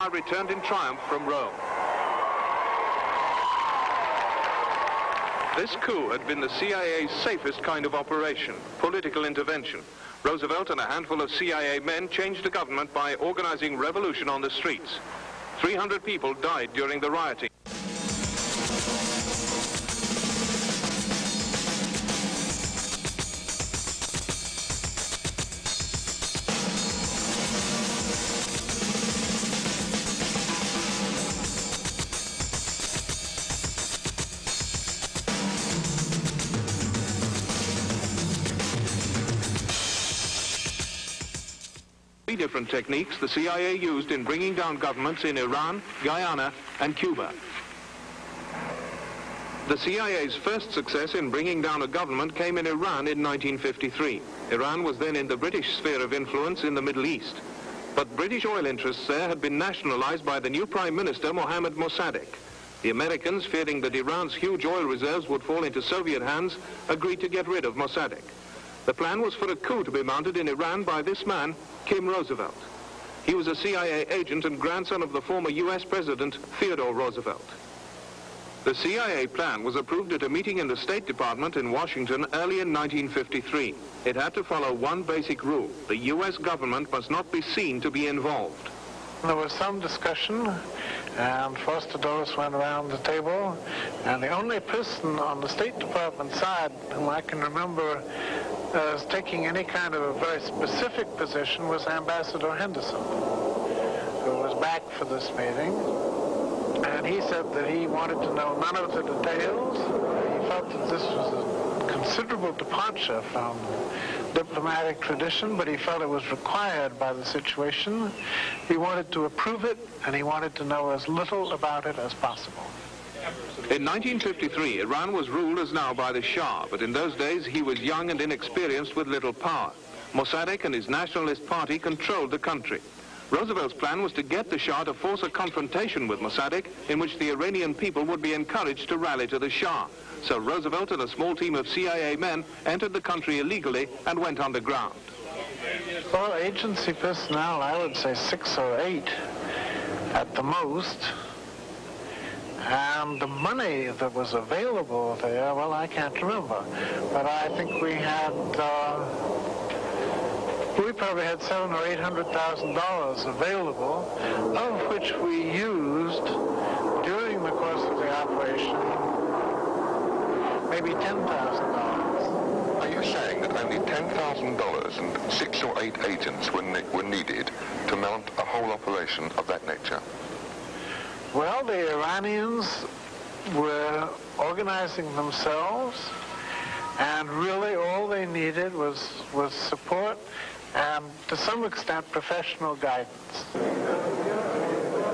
returned in triumph from Rome. This coup had been the CIA's safest kind of operation, political intervention. Roosevelt and a handful of CIA men changed the government by organizing revolution on the streets. 300 people died during the rioting. Three different techniques the CIA used in bringing down governments in Iran, Guyana, and Cuba. The CIA's first success in bringing down a government came in Iran in 1953. Iran was then in the British sphere of influence in the Middle East. But British oil interests there had been nationalized by the new Prime Minister, Mohammad Mossadegh. The Americans, fearing that Iran's huge oil reserves would fall into Soviet hands, agreed to get rid of Mossadegh. The plan was for a coup to be mounted in Iran by this man, Kim Roosevelt. He was a CIA agent and grandson of the former US President, Theodore Roosevelt. The CIA plan was approved at a meeting in the State Department in Washington early in 1953. It had to follow one basic rule: the US government must not be seen to be involved. There was some discussion, and Foster Dulles went around the table, and the only person on the State Department side whom I can remember as taking any kind of a very specific position was Ambassador Henderson, who was back for this meeting. And he said that he wanted to know none of the details. He felt that this was a considerable departure from diplomatic tradition, but he felt it was required by the situation. He wanted to approve it, and he wanted to know as little about it as possible. In 1953, Iran was ruled as now by the Shah, but in those days he was young and inexperienced with little power. Mossadegh and his nationalist party controlled the country. Roosevelt's plan was to get the Shah to force a confrontation with Mossadegh in which the Iranian people would be encouraged to rally to the Shah. So Roosevelt and a small team of CIA men entered the country illegally and went underground. Well, agency personnel, I would say 6 or 8 at the most. And the money that was available there, well, I can't remember. But I think we probably had $700,000 or $800,000 available, of which we used during the course of the operation maybe $10,000. Are you saying that only $10,000 and 6 or 8 agents were needed to mount a whole operation of that nature? Well, the Iranians were organizing themselves, and really all they needed was support and, to some extent, professional guidance.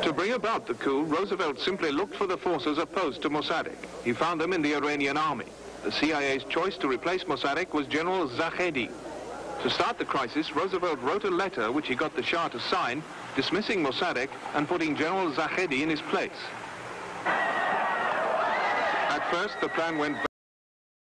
To bring about the coup, Roosevelt simply looked for the forces opposed to Mossadegh. He found them in the Iranian army. The CIA's choice to replace Mossadegh was General Zaghedi. To start the crisis, Roosevelt wrote a letter which he got the Shah to sign, dismissing Mossadegh and putting General Zaghedi in his place. At first, the plan went